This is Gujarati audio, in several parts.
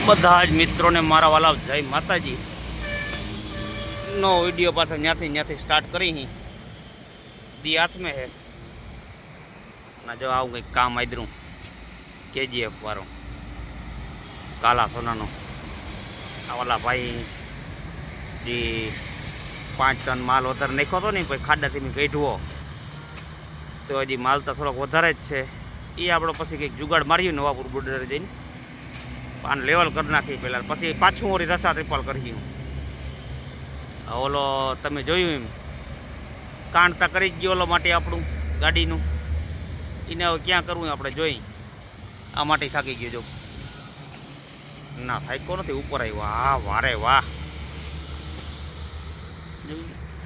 બધા જ મિત્રોને મારા વાલા જય માતાજી નો વિડીયો પાછો ત્યાંથી સ્ટાર્ટ કરી દી હાથમાં હે અને જો આવું કંઈક કામ આદરું KGF વાળો કાલા સોનાનો આ વાલા ભાઈ જે 5 ટન માલ વધારે નાખ્યો હતો ને પછી ખાડાથી મેં કાઢવો તો હજી માલ તો થોડોક વધારે જ છે એ આપણે પછી કંઈક જુગાડ માર્યું નવાપુર બોર્ડરે જઈને આને લેવલ કરી નાખી પહેલાં પછી પાછું ઓરી રસા ત્રિપાલ કરી ઓલો તમે જોયું એમ કાંડતા કરી જ ગયો ઓલો માટે આપણું ગાડીનું એને હવે ક્યાં કરવું આપણે જોઈ આ માટે થાકી ગયો જો ના થાક્યો નથી ઉપર આવ્યો હા વારે વાહ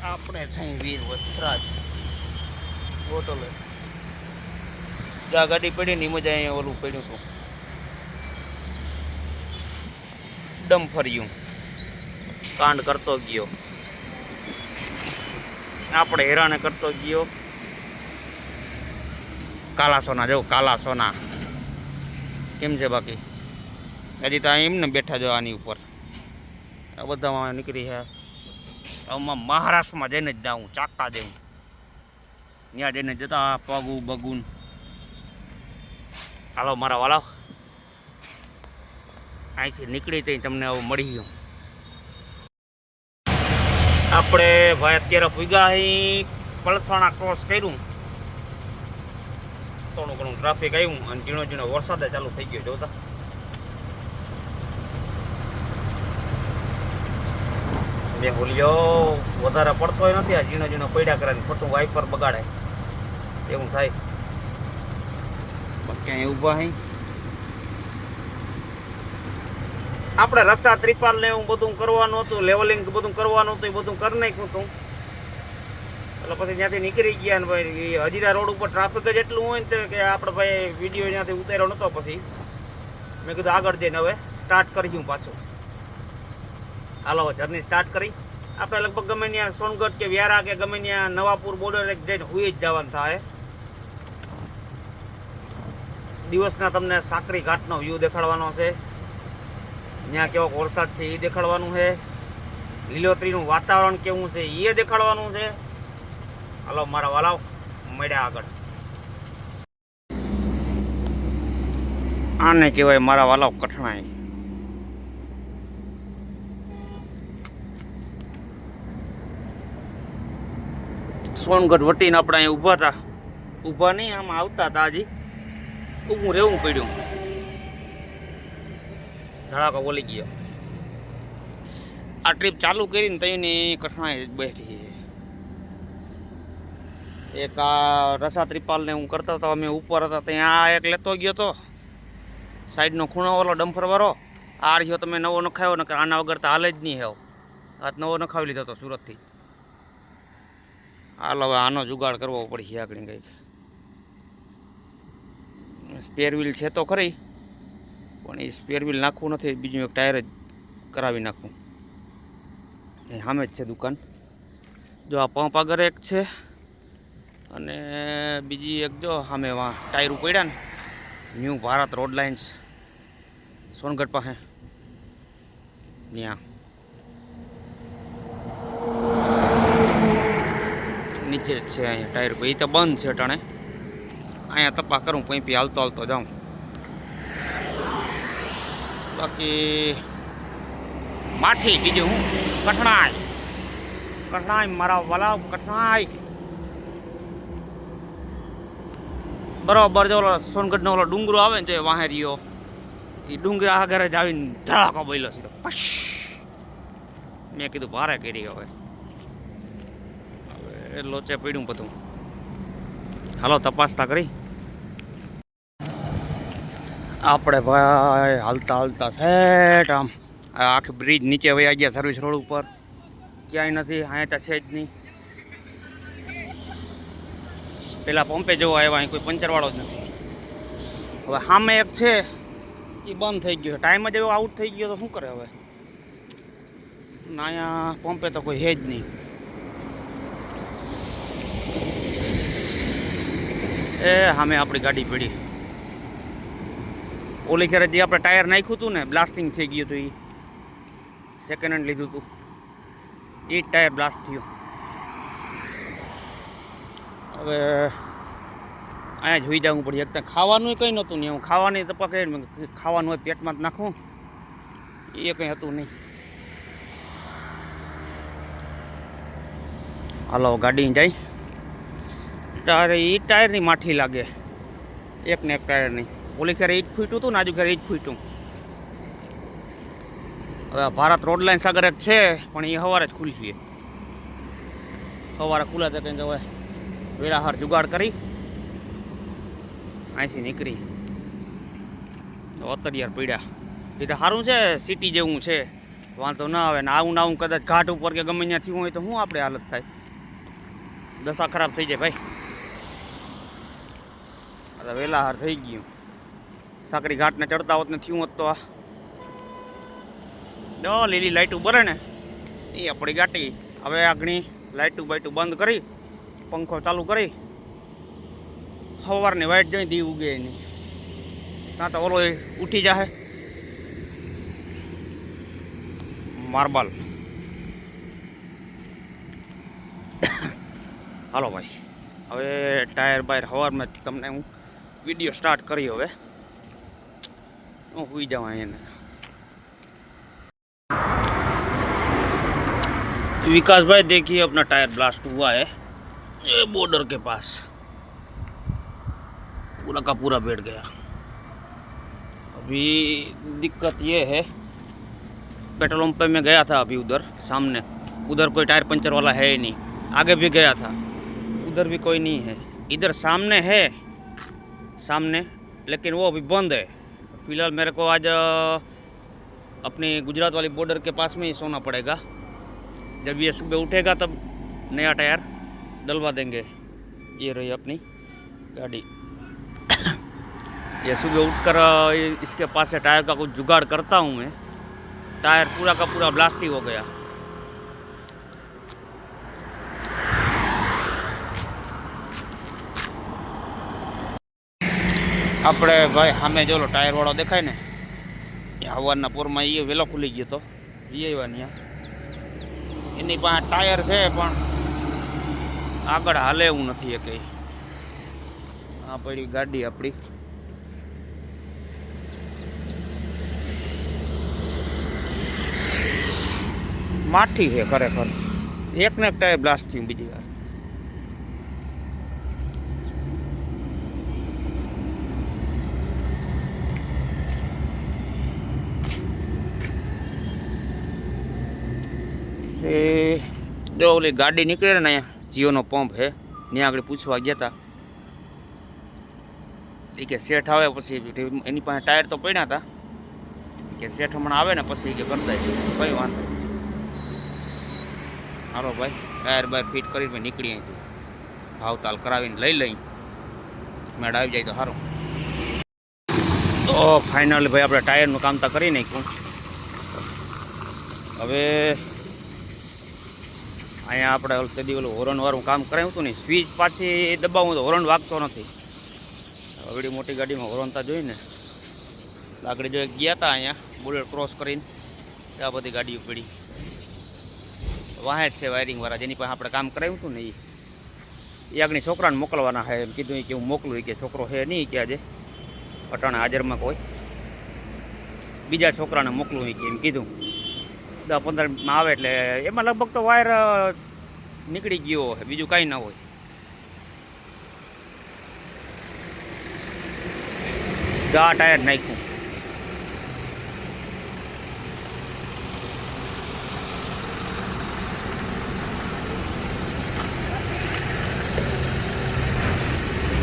આપણે છે વીર વત્સરાજ બોટલ જ્યાં ગાડી પડી ને મજા અહીંયા ઓલું પડ્યું હતું ડમ ફર્યું કાંડ કરતો ગયો આપણે હેરાને કરતો ગયો કાલા સોના જો કાલા સોના કેમ છે બાકી હજી તો એમને બેઠા જો આની ઉપર આ બધામાં નીકળી છે આમાં મહારાષ્ટ્રમાં જઈને જ જાઉં ચાકતા જવું ત્યાં જઈને જતા પગું બગુન હાલો મારા વાલા અહીંથી નીકળી તો તમને હવે મળી ગયું આપણે ભાઈ અત્યારે પૂગ્યા અહીં પલસાણા ક્રોસ કર્યું થોડું ઘણું ટ્રાફિક આવ્યું અને ઝીણો ઝીણો વરસાદે ચાલુ થઈ ગયો જોતા બે હોલિયો વધારે પડતોય નથી આ ઝીણો ઝીણો પડ્યા કરે ને ખોટું વાઇપર બગાડે એવું થાય બાકી અહીં ઊભા અહીં આપણે રસ્સા ત્રિપાલ ને એવું બધું કરવાનું હતું લેવલિંગ બધું કરવાનું હતું એ બધું કરી નાખ્યું હતું એટલે પછી ત્યાંથી નીકળી ગયા ને ભાઈ હજીરા રોડ ઉપર ટ્રાફિક જ એટલું હોય ને કે આપણે ભાઈ વિડીયો ત્યાંથી ઉતાર્યો નહોતો પછી મેં કીધું આગળ જઈને હવે સ્ટાર્ટ કરી દઉં પાછું હાલો જર્ની સ્ટાર્ટ કરી આપણે લગભગ ગમે ત્યાં સોનગઢ કે વ્યારા કે ગમે ત્યાં નવાપુર બોર્ડર જઈને હુઈ જ જવાનું થાય દિવસના તમને સાકરી ઘાટનો વ્યૂ દેખાડવાનો છે ત્યાં કેવો વરસાદ છે એ દેખાડવાનું છે લીલોતરીનું વાતાવરણ કેવું છે એ દેખાડવાનું છે હાલો મારા વાલાવ મળ્યા આગળ આને કહેવાય મારા વાલાવ કઠણાઈ સોનગઢ વટીને આપણે અહીં ઊભા હતા ઊભા નહીં આમ આવતા હતા હજી ઊભું રહેવું પડ્યું ધડાકો બોલી ગયો આ ટ્રીપ ચાલુ કરીને તઈની કઠણાઈ બેઠી એક આ રસા ત્રિપાલને હું કરતા હતા અમે ઉપર હતા ત્યાં એક લેતો ગયો તો સાઈડનો ખૂણો વાળો ડમ્ફર વાળો આ રહ્યો તમે નવો નખાયો ને આના વગર તો હાલે જ નહીં હેવ આ નવો નખાવી લીધો હતો સુરતથી હાલ હવે આનો જુગાડ કરવો પડશે આગળ કંઈક સ્પેર વ્હીલ છે તો ખરી પણ એ સ્પેર વ્હીલ નાખવું નથી બીજું એક ટાયર જ કરાવી નાખવું એ સામે જ છે દુકાન જો આ પંપ આગળ એક છે અને બીજી એક જો સામે વાં ટાયર પડ્યા ને new Bharat road lines Songadh પાસે ત્યાં નીચે જ છે અહીંયા ટાયર એ તો બંધ છે અટાણે અહીંયા તપા કરું પૈપી હાલતો હાલતો જાઉં બાકી માઠી બીજું હું કઠણાઈ મારા વાલા કઠણાઈ બરાબર જો ઓલો સોનગઢનો ઓલો ડુંગરો આવે ને જો વાહે રહ્યો એ ડુંગરા આગળ જ આવીને ધડાકો બોલ્યો સીધો પશ મેં કીધું ભારે કરી હવે લોચે પડ્યું બધું હાલો તપાસતા કરી આપણે ભાઈ હાલતા હાલતા સેટ આમ આખી બ્રિજ નીચે વયા ગયા સર્વિસ રોડ ઉપર ક્યાંય નથી અહીંયા તો છે જ નહીં પેલા પંપે જવા આવ્યા અહીં કોઈ પંચરવાળો જ નથી હવે સામે એક છે એ બંધ થઈ ગયો ટાઈમ જ એવો આઉટ થઈ ગયો તો શું કરે હવે ના અહીંયા પંપે તો કોઈ હે જ નહીં એ સામે આપણી ગાડી પડી ઓલી ખેરે જે આપણે ટાયર નાખ્યું હતું ને, બ્લાસ્ટિંગ થઈ ગયું હતું, એ સેકન્ડ હેન્ડ લીધું હતું, એ જ ટાયર બ્લાસ્ટ થયું. હવે અહીંયા જોઈ જવું પડે. એક ત્યાં ખાવાનું કંઈ નહોતું નહીં. હું ખાવાની તપા કહી ખાવાનું હોય પેટમાં જ નાખું, એ કંઈ હતું નહીં. હાલો ગાડી જાય. ટાયર એ ટાયરની માઠી લાગે, એક ને એક ટાયરની. ઓલી ખેરે એ જ ફૂટ્યું હતું ને, આજુ ખેરે એ જ ફૂટ્યું. હવે ભારત રોડ લાઈન સાગર એક છે, પણ એ સવારે જ ખુલશે. સવારે ખુલે તો કંઈક હવે વેળાહાર જુગાડ કરી અહીંથી નીકળી તો અત્યાર પડ્યા. એ તો સારું છે, સિટી જેવું છે, વાંધો ના આવે. ને આવું ના આવું કદાચ ઘાટ ઉપર કે ગમે ત્યાં થયું હોય તો શું આપણે હાલત થાય, દશા ખરાબ થઈ જાય ભાઈ. વેલાહાર થઈ ગયું. સાંકડી ઘાટને ચડતા હોત ને થયું હોત તો આ લીલી લાઇટું બરે ને એ આપણી ગાટી. હવે આગળ લાઇટું બાઇટું બંધ કરી, પંખો ચાલુ કરી, સવારની વાઇટ જોઈ દી ઉગે નહીં. ત્યાં તો ઓલો ઉઠી જાય માર્બલ. હાલો ભાઈ, હવે ટાયર બાયર સવારમાં તમને હું વિડીયો સ્ટાર્ટ કરી. હવે હું સુઈ જાઉં એને. विकास भाई देखिए अपना टायर ब्लास्ट हुआ है ये बॉर्डर के पास, पूरा का पूरा बैठ गया. अभी दिक्कत ये है, पेट्रोल पंप पे मैं गया था अभी उधर सामने, उधर कोई टायर पंचर वाला है ही नहीं. आगे भी गया था, उधर भी कोई नहीं है. इधर सामने है, सामने, लेकिन वो अभी बंद है. फिलहाल मेरे को आज अपनी गुजरात वाली बॉर्डर के पास में ही सोना पड़ेगा. जब ये सुबह उठेगा तब नया टायर डलवा देंगे. ये रही अपनी गाड़ी. ये सुबह उठकर इसके पास से टायर का कुछ जुगाड़ करता हूँ मैं. टायर पूरा का पूरा ब्लास्टिंग हो गया. આપણે ભાઈ સામે જોલો ટાયર વાળો દેખાય ને, હવારના પોરમાં એ વહેલો ખુલી ગયો તો એ ત્યાં એની પાસે ટાયર છે પણ આગળ હાલે એવું નથી એ કંઈ. આ પડી ગાડી આપણી. માઠી છે ખરેખર. એક ને એક ટાયર બ્લાસ્ટ થયું બીજી વાર. જો ઓલી ગાડી નીકળે ને અહીંયા જીઓનો પંપ છે, ત્યાં આગળ પૂછવા ગયા હતા. એ કે શેઠ આવે પછી એની પાસે ટાયર તો પડ્યા હતા, કે શેઠ હમણાં આવે ને પછી કે કરતા કઈ વાંધો. હાલો ભાઈ, ટાયર બાયર ફિટ કરીને નીકળી અહીંથી ભાવતાલ કરાવીને લઈ લઈ મેળ આવી જાય તો સારું. તો ફાઇનલી ભાઈ આપણે ટાયરનું કામ તો કરી નાખ્યું. હવે અહીંયા આપણે કદી ઓલું હોરનવાળું કામ કરાવ્યું હતું ને, સ્વિચ પાછી દબાવું તો હોરન વાગતો નથી. આવડી મોટી ગાડીમાં હોરનતા જોઈને આગળ જો ગયા હતા અહીંયા બુલેટ ક્રોસ કરીને, ત્યાં બધી ગાડીઓ પડી. વાહે જ છે વાયરિંગવાળા જેની પાસે આપણે કામ કરાવ્યું હતું ને, એ આગળ છોકરાને મોકલવાના છે. એમ કીધું કે હું મોકલું, કે છોકરો છે નહીં કે આજે અટાણે હાજરમાં કોઈ બીજા છોકરાને મોકલું કે એમ કીધું. 10-15 મિનિટમાં આવે એટલે એમાં લગભગ તો વાયર નીકળી ગયો હોય, બીજું કાંઈ ના હોય. ગા ટાયર નાખ્યું.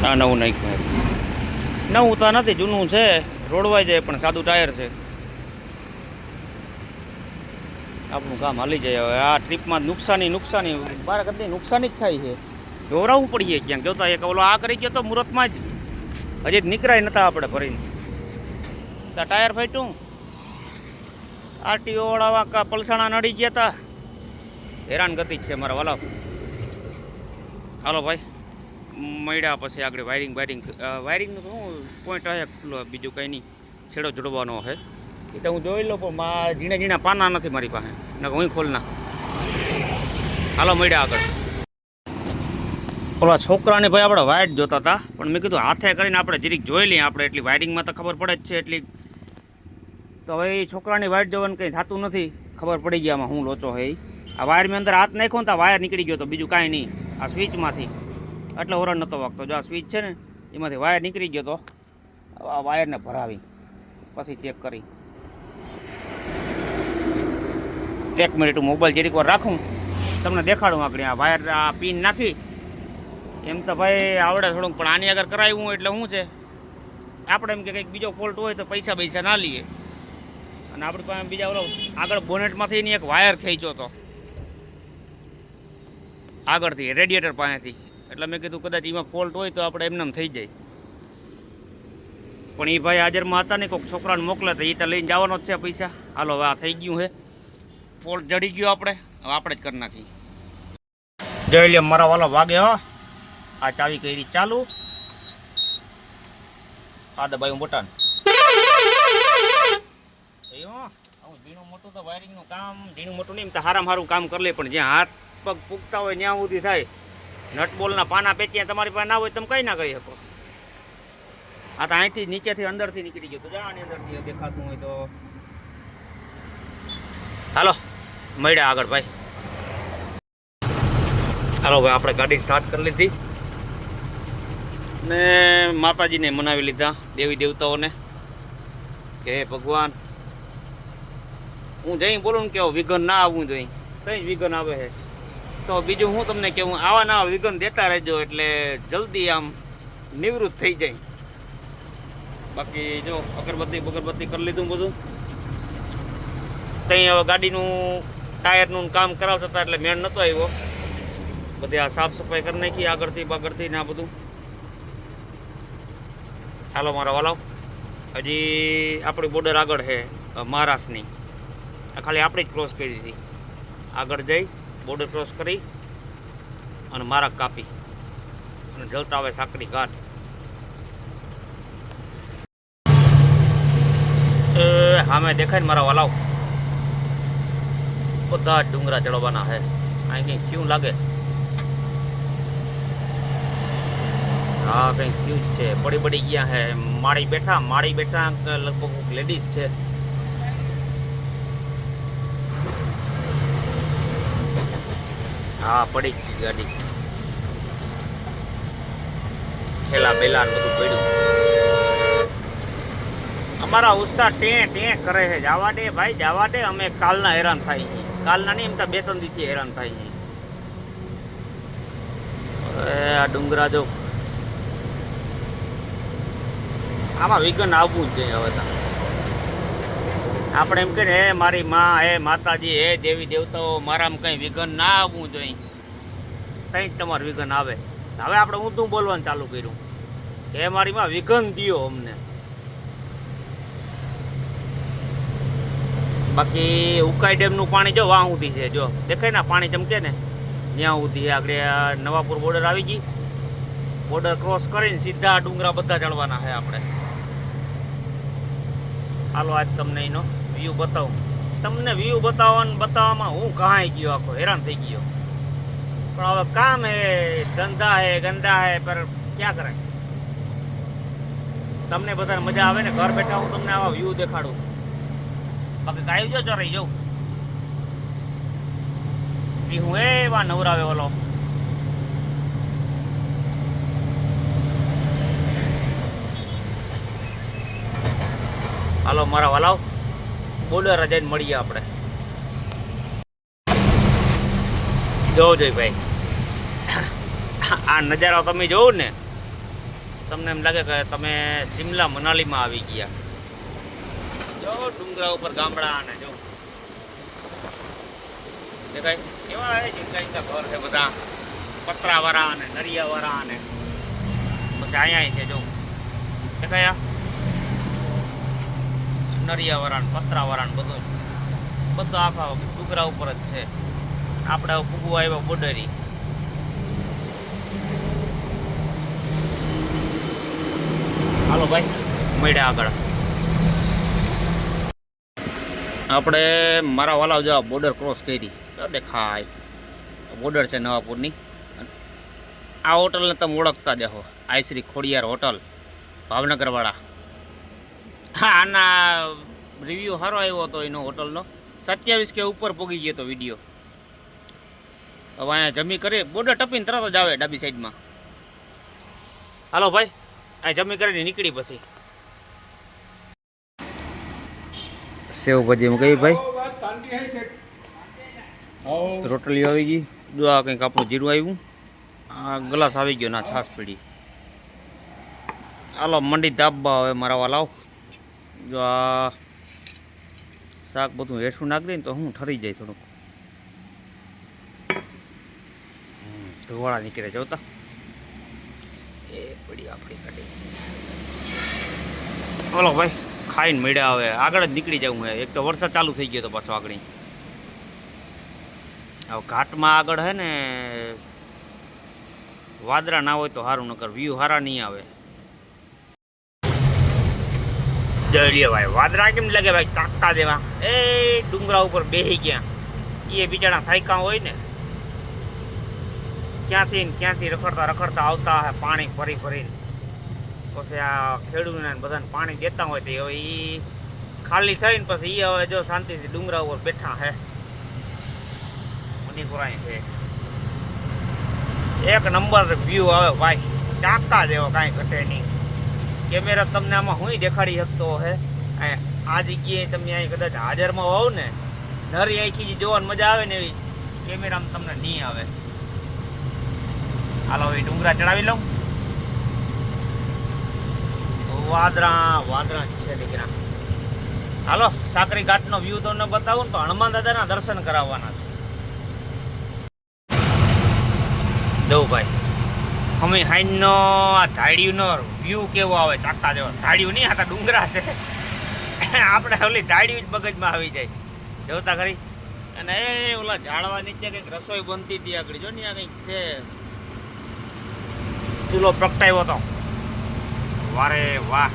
હા નવું નાખ્યું. નવું તો નથી, જૂનું છે, રોડવાઈ જાય પણ સાદું ટાયર છે. આપણું કામ હાલી જાય. હવે આ ટ્રીપમાં નુકસાની બાર કદી નુકસાની જ થાય છે. જોરાવું પડીએ ક્યાંક. જોતા એક ઓલો આ કરી ગયો તો મુહૂર્તમાં જ, હજી નીકળાય નતા આપણે ભરીને. ત્યાં ટાયર ફાટ્યું, આરટીઓ વાળા પલસાણા નડી ગયા હતા. હેરાન ગતિ જ છે મારા વાલા. હાલો ભાઈ, મળ્યા પછી આગળ વાયરિંગનું શું પોઈન્ટ હશે ખુલ્લો, બીજું કંઈ નહીં. છેડો જોડવાનો છે એ તો હું જોઈ લઉં, પણ ઝીણા ઝીણા પાના નથી મારી પાસે, ને હું ખોલ ના. હાલો મળ્યા આગળ. ઓલા છોકરાને ભાઈ આપણે વાયર જોતા હતા, પણ મેં કીધું હાથે કરીને આપણે જરીક જોઈ લઈએ, આપણે એટલી વાયરિંગમાં તો ખબર પડે જ છે એટલી. તો હવે એ છોકરાની વાયર જોવાનું કંઈ થતું નથી, ખબર પડી ગયા આમાં હું લોચો હે. આ વાયરની અંદર હાથ નાખ્યો ને તો વાયર નીકળી ગયો તો, બીજું કાંઈ નહીં. આ સ્વિચમાંથી એટલે હોરન નહોતો વાગતો. જો આ સ્વિચ છે ને એમાંથી વાયર નીકળી ગયો તો. આ વાયરને ભરાવી પછી ચેક કરી. 1 મિનિટ હું મોબાઈલ જરીક વાર રાખું, તમને દેખાડું. આગળ આ વાયર આ પિન નાખી એમ તો ભાઈ આવડે થોડુંક, પણ આની આગળ કરાવ્યું એટલે શું છે, આપણે એમ કે કંઈક બીજો ફોલ્ટ હોય તો પૈસા ના લઈએ. અને આપણી પાસે બીજા ઓલો આગળ બોનેટમાંથી એની એક વાયર ખેંચ્યો હતો આગળથી રેડિયેટર પાસેથી, એટલે મેં કીધું કદાચ એમાં ફોલ્ટ હોય તો આપણે એમને થઈ જાય. પણ એ ભાઈ હાજરમાં હતા ને, કોઈક છોકરાને મોકલે તો એ તો લઈને જવાનો જ છે પૈસા. હાલો હવે આ થઈ ગયું છે, ફોલ્ટ જડી ગયો, આપણે હવે આપણે જ કરી નાખીએ. જોઈ લે મારા વાલો વાગે. હો આ ચાવી કરી ચાલુ, આ દબાયું બટન. ઝીણું મોટું તો વાયરિંગનું કામ ઝીણું મોટું નહીં, એમ તો સારામાં સારું કામ કરી લે, પણ જ્યાં હાથ પગ પૂગતા હોય ત્યાં સુધી થાય. નટ બોલના પાના પેચ્યા તમારી પાસે ના હોય તમે કંઈ ના કરી શકો. આ તો અહીંથી નીચેથી અંદરથી નીકળી ગયું તો જા આની અંદરથી દેખાતું હોય તો. હાલો મળ્યા આગળ ભાઈ. હાલો ભાઈ આપણે ગાડી સ્ટાર્ટ કરી લીધી ને માતાજીને મનાવી લીધા, દેવી દેવતાઓને કે ભગવાન હું જઈ બોલું ને કે વિઘન ના આવવું જોઈએ, કંઈ જ વિઘન આવે છે તો બીજું હું તમને કહેવું, આવા નવા વિઘન દેતા રહેજો એટલે જલ્દી આમ નિવૃત્ત થઈ જાય. બાકી જો અગરબત્તી કરી લીધું બધું. ત્યાં હવે ગાડીનું ટાયરનું કામ કરાવતા હતા એટલે મેળ નહોતો આવ્યો. બધી આ સાફ સફાઈ કરી નાખી આગળથી ને આ બધું. હાલો મારા વાલાવ, હજી આપણી બોર્ડર આગળ છે મહારાષ્ટ્રની, ખાલી આપણે જ ક્રોસ કરી દીધી. આગળ જઈ બોર્ડર ક્રોસ કરી અને મારા કાપી અને જલતા આવે સાંકડી ઘાટ. હા મેં દેખાય ને મારા વાલાવ, બધા જ ડુંગરા ચડવાના છે. અહીં કંઈક ક્યું લાગે, હા કંઈક ક્યું છે. પડી ગયા હે, માળી બેઠા લગભગ લેડીઝ છે. હા પડી ગઈ ગાડી, ઠેલા બેલા બધું પડ્યું. અમારા ઉસ્તાદ ટે કરે છે, જવા દે ભાઈ જવા દે. અમે કાલના હેરાન થાય છે, કાલના નહીં એમ તો 2-3 દિવસથી હેરાન થાય છે. આ ડુંગરા જો આમાં વિઘન આવવું જ જોઈએ. હવે તો આપણે એમ કે હે મારી માં, હે માતાજી, હે દેવી દેવતાઓ, મારામાં કંઈ વિઘન ના આવવું જોઈએ, કંઈ જ તમારું વિઘન આવે. હવે આપણે ઊંધું બોલવાનું ચાલુ કર્યું કે હે મારી માં વિઘન દિયો અમને. બાકી ઉકાઈ ડેમનું પાણી જો વાં સુધી છે, જો દેખાય ને પાણી ચમકે ને ત્યાં સુધી. આગળ નવાપુર બોર્ડર આવી ગઈ, બોર્ડર ક્રોસ કરીને સીધા ડુંગરા બધા ચડવાના છે આપણે. હાલો આજ તમને એનો વ્યૂ બતાવું. તમને વ્યૂ બતાવવામાં હું કહાઈ ગયો, આખો હેરાન થઈ ગયો. પણ હવે કામ હે, ધંધા હે, ગંદા હે, પર ક્યાં કરાય. તમને બધાને મજા આવે ને, ઘર બેઠા હું તમને આવા વ્યૂ દેખાડું. બાકી ગાયું જો ચરાઈ જાઉં હું એવા નવરાવે ઓલો. હાલો મારા વાલાવ, બોર્ડર જઈને મળીએ આપણે. જોઈ ભાઈ આ નજારો તમે જોવો ને, તમને એમ લાગે કે તમે શિમલા મનાલીમાં આવી ગયા. જો ડુંગરા ઉપર ગામડા અને જો દેખાય કેવા જીંકા ઘર છે, બધા પતરાવાળા અને નરિયાવાળા અને પછી અહીંયા છે જો દેખાય નરિયાવાળા ને પતરાવાળા ને બધું આખા ડુંગરા ઉપર જ છે. આપણે પૂગવા આવ્યા બોર્ડરી. હાલો ભાઈ મળ્યા આગળ. આપણે મારા વાલા જો બોર્ડર ક્રોસ કરી દેખાય, બોર્ડર છે નવાપુરની. આ હોટલને તમે ઓળખતા દેખો, આઈ શ્રી ખોડિયાર હોટલ ભાવનગરવાળા. હા, આના રિવ્યૂ સારો આવ્યો હતો એનો હોટલનો, 27 કે ઉપર પોગી ગયો હતો વિડીયો. હવે અહીંયા જમી કરી બોર્ડર ટપીને તરત જ આવે ડાબી સાઈડમાં. હાલો ભાઈ, આ જમી કરીને નીકળી પછી સેવ ભાજી એમ કહી ભાઈ. રોટલી આવી ગઈ, જો આ કંઈક આપણું જીરું આવ્યું, આ ગ્લાસ આવી ગયો ના છાશ પીડી. હાલો મંડી દાબવા હવે મારા વાલાવ. જો આ શાક બધું હેઠું નાખી દઈને તો હું ઠરી જાય થોડુંક. ધોવાળા નીકળે જોતા એ પડી આપણી કાઢી. બોલો ભાઈ, ખાઈને મેળ્યા હવે આગળ જ નીકળી જવું હે. એક તો વરસાદ ચાલુ થઈ ગયો તો પાછો આગળ. હવે ઘાટમાં આગળ હે ને વાદળા ના હોય તો સારું, નકર વ્યૂ સારા નહીં આવે. જોઈ લે ભાઈ, વાદળા કેમ લાગે ભાઈ, ચાકતા જેવા. એ ડુંગરા ઉપર બેસી ગયા, એ બિચારા થાયકા હોય ને, ક્યાંથી રખડતા આવતા હે પાણી ભરી ભરીને. પછી આ ખેડૂતોને બધાને પાણી દેતા હોય તો હવે એ ખાલી થઈને પછી એ હવે જો શાંતિથી ડુંગરા ઉપર બેઠા હે. મની પુરાય છે, એક નંબર વ્યૂ આવે ભાઈ, ચાકતા જેવો કાંઈ ઘટે નહીં. કેમેરા તમને આમાં હું દેખાડી શકતો હે. આ જગ્યાએ તમે અહીં કદાચ હાજરમાં હોવ ને, નરી આખી જે જોવાની મજા આવે ને એવી કેમેરામાં તમને નહીં આવે. હાલો હવે ડુંગરા ચડાવી લઉં. વાદળા છે દીકરા. હાલો સાકરી ઘાટનો વ્યૂ તમને બતાવું ને, તો હનુમાન દાદાના દર્શન કરાવવાના છે. દઉં ભાઈ, અમે હાઈનો આ ધાડીનો વ્યૂ કેવો આવે, ચાકતા જેવો. ધાડિયું નહીં, આ ડુંગરા છે. આપણે ઓલી ધાડિયું જ મગજમાં આવી જાય જોતા ખરી. અને એ ઓલા ઝાડવા નીચે કંઈક રસોઈ બનતી હતી આગળ, જો ને આ કંઈક છે, ચૂલો પ્રગટાવ્યો હતો. વારે વાહ.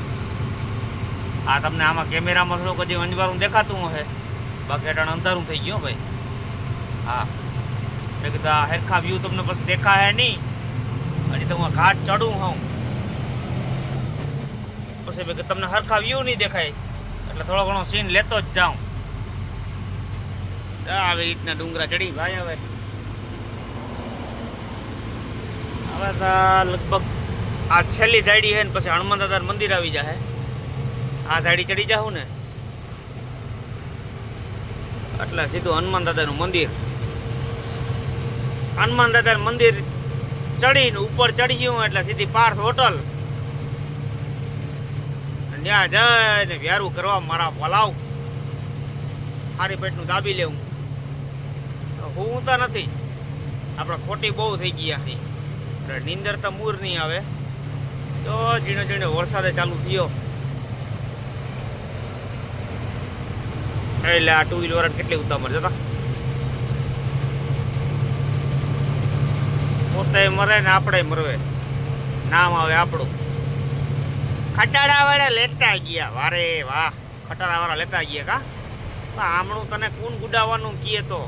આ તમને આમાં કેમેરામાં થોડુંક હજી અંજવારું દેખાતું હશે, બાકી અટાણ અંધારું થઈ ગયું ભાઈ. હા, મેં કીધું હેરખા વ્યૂ તમને પછી દેખાય નહીં. હજી તો હું ઘાટ ચડું હોઉં પછી મેં તમને હરખા વ્યૂ નહીં દેખાય, એટલે થોડો ઘણો સીન લેતો જ જાઉં. આવી રીતના ડુંગરા ચડી ભાઈ. હવે તો લગભગ આ છેલ્લી ધાડી છે ને પછી હનુમાન દાદા મંદિર આવી જાય. આ ધાડી ચડી જાઉં ને એટલે સીધું હનુમાન દાદાનું મંદિર. હનુમાન દાદાનું મંદિર ચડીને ઉપર ચડી ગયું એટલે સીધી પાર્થ હોટલ. ત્યાં જઈને વ્યારું કરવા મારા વલાવ. સારી પેટનું દાબી લેવું. હું તો નથી, આપણે ખોટી બહુ થઈ ગયા છે. નીંદર તો મૂર નહીં આવે. તો ઝીણો ઝીણો વરસાદે ચાલુ થયો એટલે આ 2 વ્હીલર કેટલી ઉતામર જતા. પોતે મરે ને આપણે મરવે, નામ આવે આપણું. ખટાડા વાળા લેતા ગયા, વારે વાહ, ખટાડા વાળા લેતા ગયા. કા આમણું તને કોણ ગુડાવવાનું કીએ તો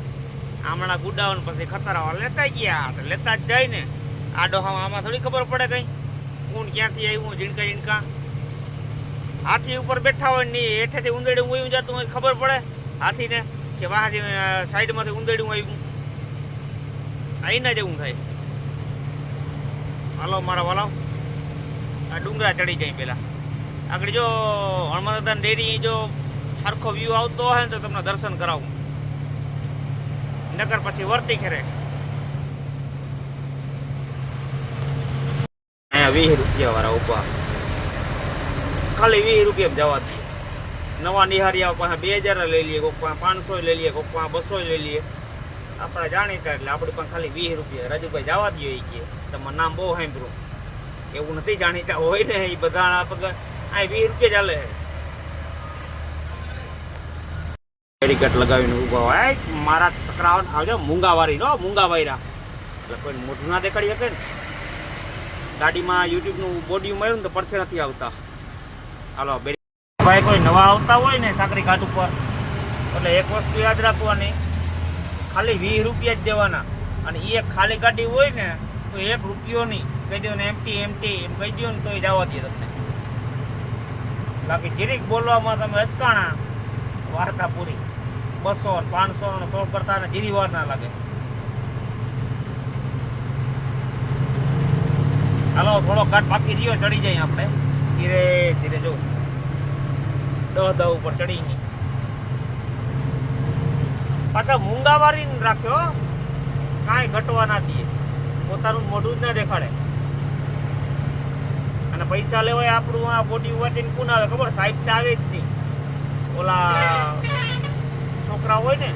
આમણા ગુડાવવાનું, પછી ખટાડા વાળા લેતા ગયા. તો લેતા જ જાય ને. આડો આમાં થોડી ખબર પડે કઈ કોણ ક્યાંથી આવ્યું. ઝીણકા ઝીણકા હાથી ઉપર બેઠા હોય ને હેઠેથી ઉંદેડું વયું જતું હોય, ખબર પડે હાથીને કે વાહાથી સાઈડમાંથી ઉંદેડું આવ્યું. આઈના જેવું થાય. હાલો મારા વાલાવ, આ ડુંગરા ચડી જાય પહેલાં. આગળ જો હનુમાન દાદાની ડેરી જો સરખો વ્યૂ આવતો હોય ને તો તમને દર્શન કરાવું. નકર પછી વર્તી ખેરે. અહીંયા 20 રૂપિયા વાળા ઉભા, ખાલી 20 રૂપિયા જવા દઈએ. નવા નિહાળિયા પાસે 2000 લઈ લઈએ, કોઈક પાસે 500 લઈ લઈએ, કોઈક પાસે 200 લઈ લઈએ. આપણે જાણીતા એટલે આપણી પાસે ખાલી 20 રૂપિયા. રાજુભાઈ જવા દઈએ એ કે તમારું નામ બહુ સાંભળ્યું. એવું નથી, જાણીતા હોય ને એ બધા પગાર આ 20 રૂપિયા ચાલે. બેરીકેટ લગાવીને ઊભા હોય મારા છોકરાઓ. આવજો મૂંગાવારી નો મૂંગાવાયરા એટલે કોઈ મોઢું ના દેખાડી શકે ને. ગાડીમાં યુટ્યુબનું બોડી માર્યું ને તો પડખે નથી આવતા. હાલો ભાઈ, કોઈ નવા આવતા હોય ને સાકરી ઘાટ ઉપર એટલે એક વસ્તુ યાદ રાખવાની, ખાલી 20 રૂપિયા જ દેવાના, અને એ ખાલી ગાડી હોય ને તો 1 રૂપિયો નહીં, કહી દો ને એમટી એમ કહી દો ને તો એ જવા દે તમને. બાકી જીરીક બોલવામાં તમે અચકાણા, વાર્તા પૂરી. 200 500 નો તોડ કરતા ને જીરી વાર ના લાગે. હાલો થોડો ઘાટ બાકી રહ્યો, ચડી જાય આપણે ધીરે ધીરે. જો 10 ઉપર ચડી ગઈ. પાછા મૂંગાવારી રાખ્યો, કાંઈ ઘટવા ના દે, પોતાનું મોઢું જ ના દેખાડે. અને પૈસા લેવાય આપણું આ બોડી વાંચીને કોણ આવે ખબર? સાહેબ તો આવે જ નહીં. ઓલા છોકરા હોય ને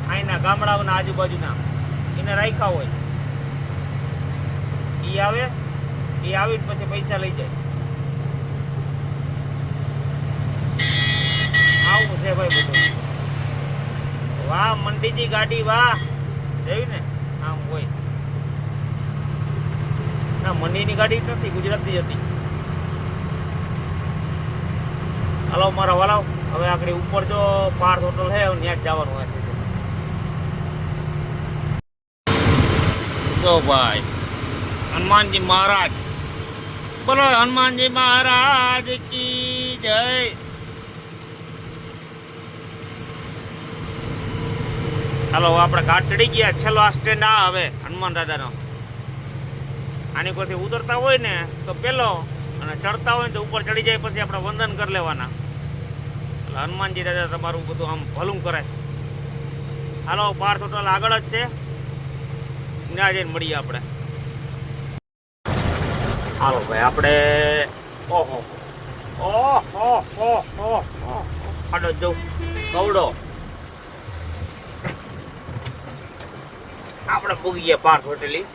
અહીંના ગામડાઓના આજુબાજુના, એને રાખ્યા હોય, એ આવે, એ આવીને પછી પૈસા લઈ જાય. આવું છે ભાઈ બધું. વાહ મંડીજી ગાડી, વાહ. જોયું ને આમ હોય ના, મંડીની ગાડી જ નથી, ગુજરાતની જ હતી. હાલો મારા વાલાવ, હવે આગળ ઉપર જો પાર્થ હોટલ છે, ત્યાં જ જવાનું હોય છે. જો ભાઈ હનુમાનજી મહારાજ, બોલો હનુમાનજી મહારાજ કી જય. હાલો આપણે ઘાટ ચડી ગયા, છેલ્લો આ સ્ટેન્ડ આ હવે હનુમાન દાદાનો. આની પરથી ઉતરતા હોય ને તો પેલો, અને ચડતા હોય ને તો ઉપર ચડી જાય પછી આપણે વંદન કરી લેવાના. એટલે હનુમાનજી દાદા તમારું બધું આમ ભલું કરે. હાલો પાર્થ હોટલ આગળ જ છે, ત્યાં જઈને મળીએ આપણે. હાલો ભાઈ આપણે, ઓહો ઓહો ઓહો આડો જવું કવડો. આપણે પૂગી ગયા પાર્થ હોટેલી.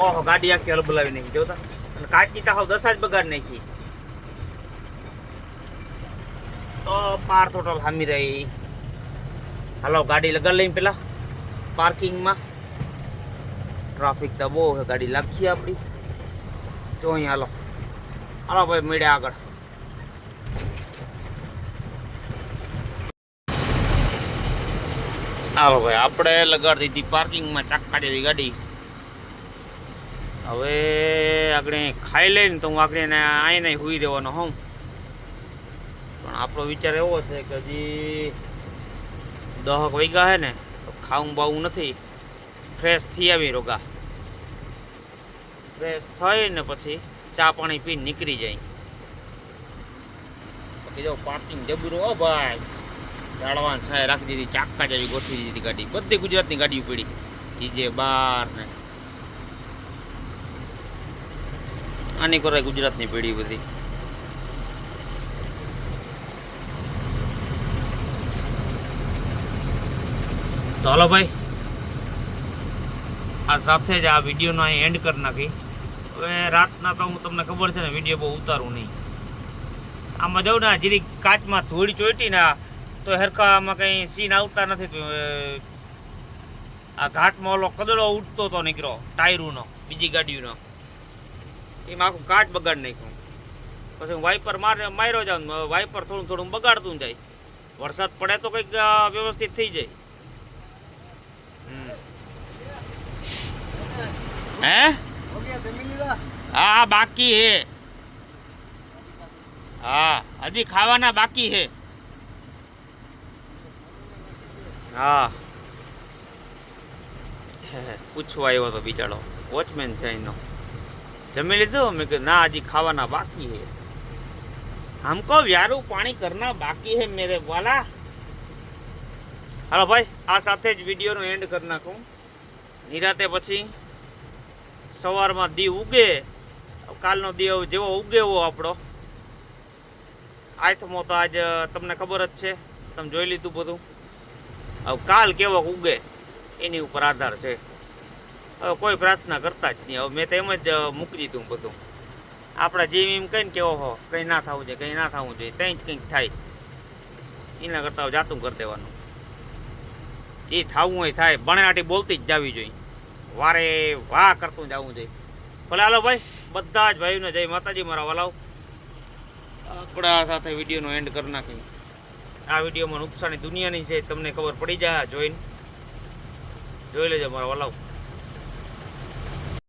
ઓહો ગાડી આખી હલબલાવી નાખી જોતા, અને કાચી તો હાવ 10 જ બગાડ નાખી. તો પાર્થ હોટલ સામી રહી. હાલો ગાડી લગાડ લઈને પેલા પાર્કિંગમાં. ટ્રાફિક તો બહુ છે, ગાડી લાગી આપણી. તો અહીં હાલો હાલો ભાઈ મળ્યા આગળ. હાલો ભાઈ આપણે લગાડી દીધી પાર્કિંગમાં ચાક્કા જેવી ગાડી. હવે આગળ ખાઈ લઈને તો હું આગળ આઈને હુઈ રહેવાનો હોઉં. પણ આપણો વિચાર એવો છે કે હજી 10 વાગ્યા છે ને, તો ખાવું બાવું નથી, ફ્રેશ થઈ આવી રોગા. ફ્રેશ થઈને પછી ચા પાણી પીને નીકળી જાય. બાકી જો પાર્કિંગ જબરું. હો ભાઈ જાળવાન છાય રાખી દીધી, ચાક્કા જેવી ગોઠવી દીધી ગાડી. બધી ગુજરાતની ગાડીઓ પડી, જીજે 12 ને આની કરે ગુજરાતની પેઢી બધી. તો હાલો ભાઈ આ સાથે જ આ વિડીયોનો અહીં એન્ડ કરી નાખી. હવે રાતના તો હું તમને ખબર છે ને વિડીયો બહુ ઉતારું નહીં. આમાં જાઉં ને જીરી કાચમાં ધૂળ ચોઈટી ને તો હરખામાં કંઈ સીન આવતા નથી. તો આ ઘાટમાં ઓલો કદડો ઉઠતો તો નીકળ્યો ટાયરુનો, બીજી ગાડીનો, એમાં આખું કાચ બગાડ નાખ્યું. પછી હું વાઇપર માર્યો જાઉં, વાઇપર થોડું થોડું બગાડતું જાય. વરસાદ પડે તો કંઈક વ્યવસ્થિત થઈ જાય. હે હા બાકી હે, હા હજી ખાવાના બાકી હે. હા પૂછવા આવ્યો તો બિચારો, વોચમેન છે એનો. જમી લીધું? મેં કીધું ના હજી ખાવાના બાકી હે. हमको વ્યારું પાણી કરના બાકી હે મેરે વાલા. હાલો ભાઈ આ સાથે જ વિડીયોનો એન્ડ કરી નાખું. નિરાતે પછી સવારમાં દી ઉગે, કાલનો દી જેવો ઉગેવો આપણો આથમો તો આજ તમને ખબર જ છે, તમે જોઈ લીધું બધું. હવે કાલ કેવો ઉગે એની ઉપર આધાર છે. હવે કોઈ પ્રાર્થના કરતા જ નહીં. હવે મેં તો એમ જ મૂકી દીધું બધું. આપણે જેમ એમ કહીને કે ઓહો કંઈ ના થવું જોઈએ, કંઈ ના થવું જોઈએ, ત્યાં જ કંઈક થાય. એના કરતાં જાતું કરી દેવાનું. એ થવું હોય થાય, બણેનાટી બોલતી જ જવી જોઈએ, વારે વાહ કરતું જવું જોઈએ. ભલે હાલો ભાઈ બધા જ ભાઈઓને જય માતાજી મારા વાલાવ. આપણા સાથે વિડીયોનો એન્ડ કરી નાખી. આ વિડીયોમાં નુકસાની દુનિયાની છે તમને ખબર પડી જાય જોઈને જોઈ લેજો મારા વાલાવ.